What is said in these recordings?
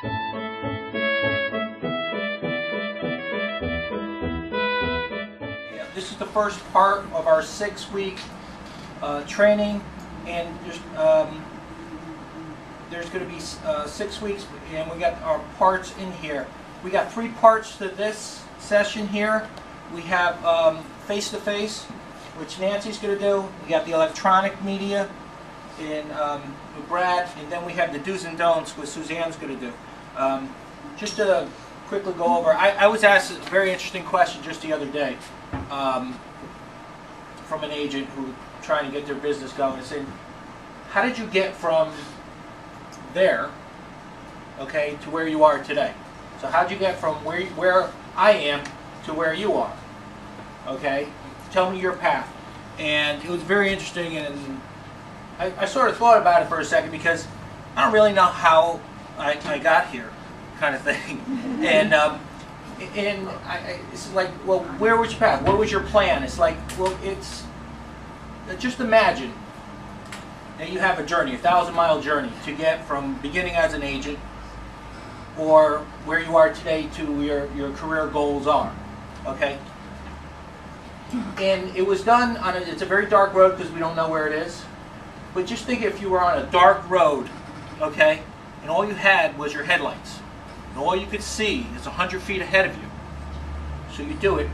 This is the first part of our 6-week training, and there's going to be 6 weeks, and we got our parts in here. We got 3 parts to this session here. We have face-to-face, which Nancy's going to do. We got the electronic media with Brad, and then we have the do's and don'ts, which Suzanne's going to do. Just to quickly go over, I was asked a very interesting question just the other day from an agent who was trying to get their business going. They said, how did you get from there, okay, to where you are today? So how did you get from where I am to where you are? Okay, tell me your path. And it was very interesting, and I sort of thought about it for a second, because I don't really know how I got here, kind of thing. And it's like, well, where was your path? What was your plan? It's like, well, it's just imagine that you have a journey, a 1,000-mile journey to get from beginning as an agent or where you are today to your career goals are, okay? And it was done on it's a very dark road because we don't know where it is. But just think if you were on a dark road, okay, and all you had was your headlights. And all you could see is 100 feet ahead of you. So you do it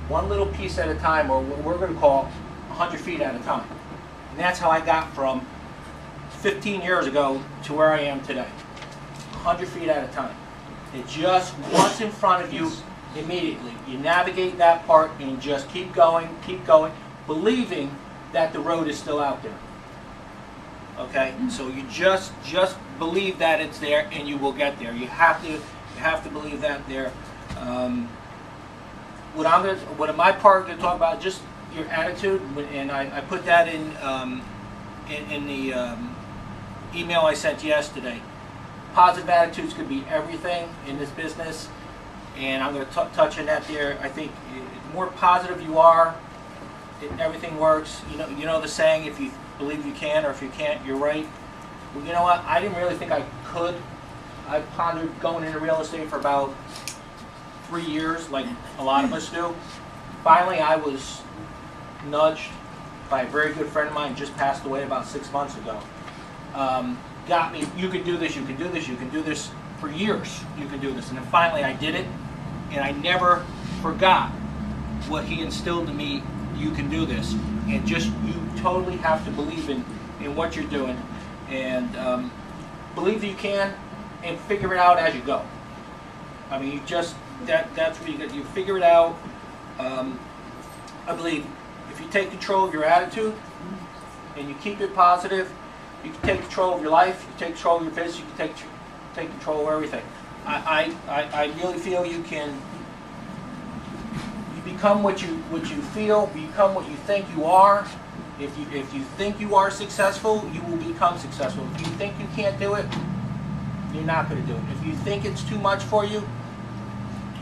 one little piece at a time, or what we're going to call 100 feet at a time. And that's how I got from 15 years ago to where I am today. 100 feet at a time. It's just what's in front of you immediately. You navigate that part and just keep going, believing that the road is still out there. Okay? So you just believe that it's there, and you will get there. You have to believe that there. What my part going to talk about, just your attitude, and I put that in the email I sent yesterday. Positive attitudes could be everything in this business, and I'm going to touch on that there. I think the more positive you are, everything works. You know the saying, if you believe you can, or if you can't, you're right. Well, you know what? I didn't really think I could. I pondered going into real estate for about 3 years, like a lot of us do. Finally, I was nudged by a very good friend of mine, just passed away about 6 months ago. Got me, you can do this, you can do this, you can do this. For years, you can do this. And then finally I did it, and I never forgot what he instilled in me. You can do this. And just, you totally have to believe in what you're doing, and believe that you can, and figure it out as you go. I mean, you just, that's where you figure it out. I believe if you take control of your attitude and you keep it positive, you can take control of your life, you can take control of your business, you can take control of everything. I really feel you become what you feel, become what you think you are. If you think you are successful, you will become successful. If you think you can't do it, you're not going to do it. If you think it's too much for you,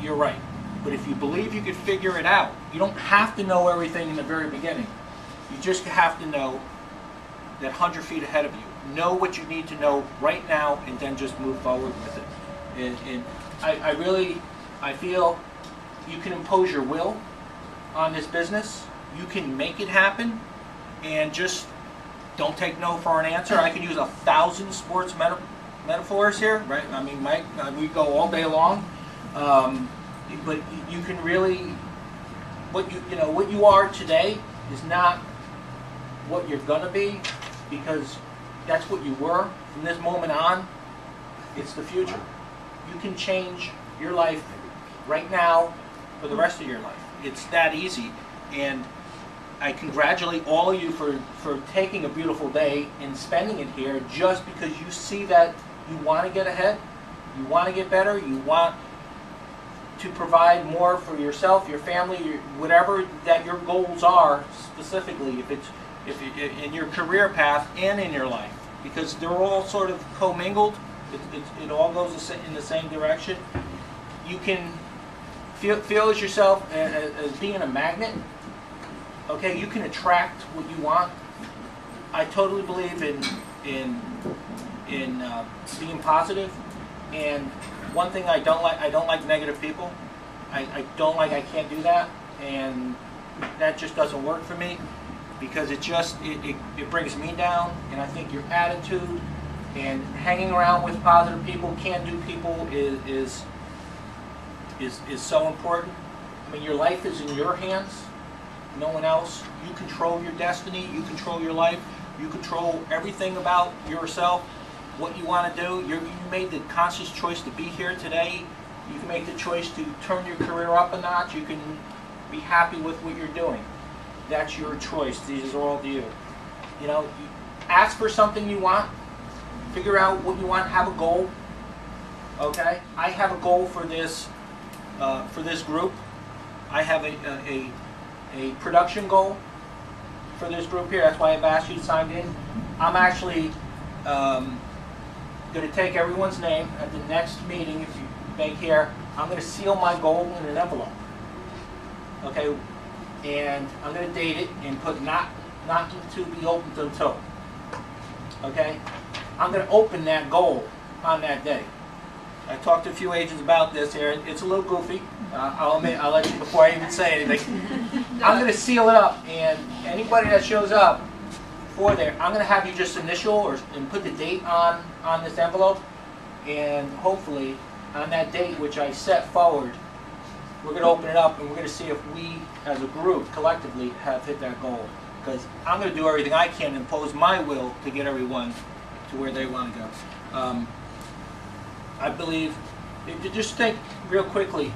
you're right. But if you believe you could figure it out, you don't have to know everything in the very beginning. You just have to know that 100 feet ahead of you. Know what you need to know right now, and then just move forward with it. And I feel you can impose your will on this business. You can make it happen, and just don't take no for an answer. I could use 1,000 sports metaphors here, right? I mean, Mike, we go all day long. But you can really, what you are today is not what you're gonna be, because that's what you were. From this moment on, it's the future. You can change your life right now for the rest of your life. It's that easy. And I congratulate all of you for taking a beautiful day and spending it here, just because you see that you want to get ahead, you want to get better, you want to provide more for yourself, your family, whatever that your goals are specifically, if in your career path and in your life, because they're all sort of commingled. It all goes in the same direction. You can feel as yourself as being a magnet. Okay, you can attract what you want. I totally believe in being positive. And one thing I don't like negative people. I don't like, I can't do that, and that just doesn't work for me, because it brings me down. And I think your attitude and hanging around with positive people, can-do people is so important. I mean, your life is in your hands, no one else. You control your destiny, you control your life, you control everything about yourself, what you want to do. You made the conscious choice to be here today. You can make the choice to turn your career up a notch. You can be happy with what you're doing. That's your choice. These are all to you. You know, ask for something you want. Figure out what you want. Have a goal. Okay? I have a goal for this group. I have a production goal for this group here. That's why I've asked you to sign in. I'm actually going to take everyone's name at the next meeting. If you make here, I'm going to seal my goal in an envelope. Okay? And I'm going to date it and put not to be open until. Okay? I'm going to open that goal on that day. I talked to a few agents about this here. It's a little goofy. I'll admit, I'll let you before I even say anything. I'm going to seal it up, and anybody that shows up for there, I'm going to have you just initial and put the date on this envelope, and hopefully on that date which I set forward, we're going to open it up and we're going to see if we as a group collectively have hit that goal. Because I'm going to do everything I can to impose my will to get everyone to where they want to go. I believe, just think real quickly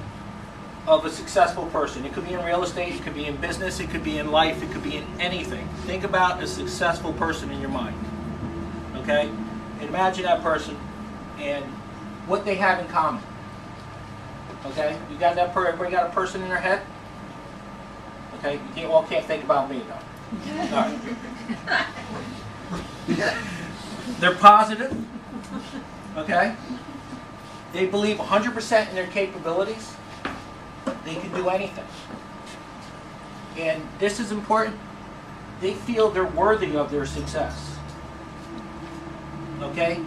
of a successful person. It could be in real estate, it could be in business, it could be in life, it could be in anything. Think about a successful person in your mind. Okay? And imagine that person and what they have in common. Okay? You got that everybody got a person in their head? Okay? You can't think about me though. All right. They're positive. Okay? They believe 100% in their capabilities. They can do anything. And this is important. They feel they're worthy of their success. Okay?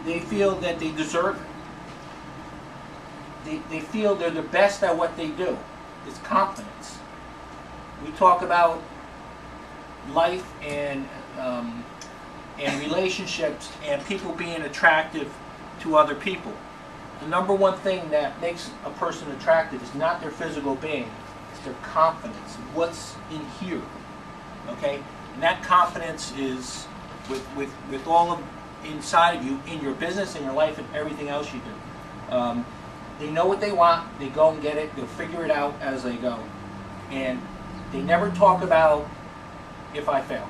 They feel that they deserve it. They feel they're the best at what they do. It's confidence. We talk about life and relationships and people being attractive to other people. The number one thing that makes a person attractive is not their physical being, it's their confidence. What's in here, okay? And that confidence is with all of inside of you, in your business, in your life, and everything else you do. They know what they want, they go and get it, they'll figure it out as they go. And they never talk about if I fail.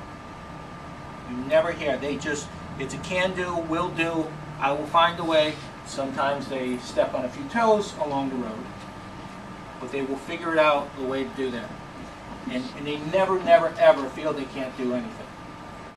You never hear. They just, it's a can do, will do, I will find a way. Sometimes they step on a few toes along the road, but they will figure it out the way to do that. And they never, ever feel they can't do anything.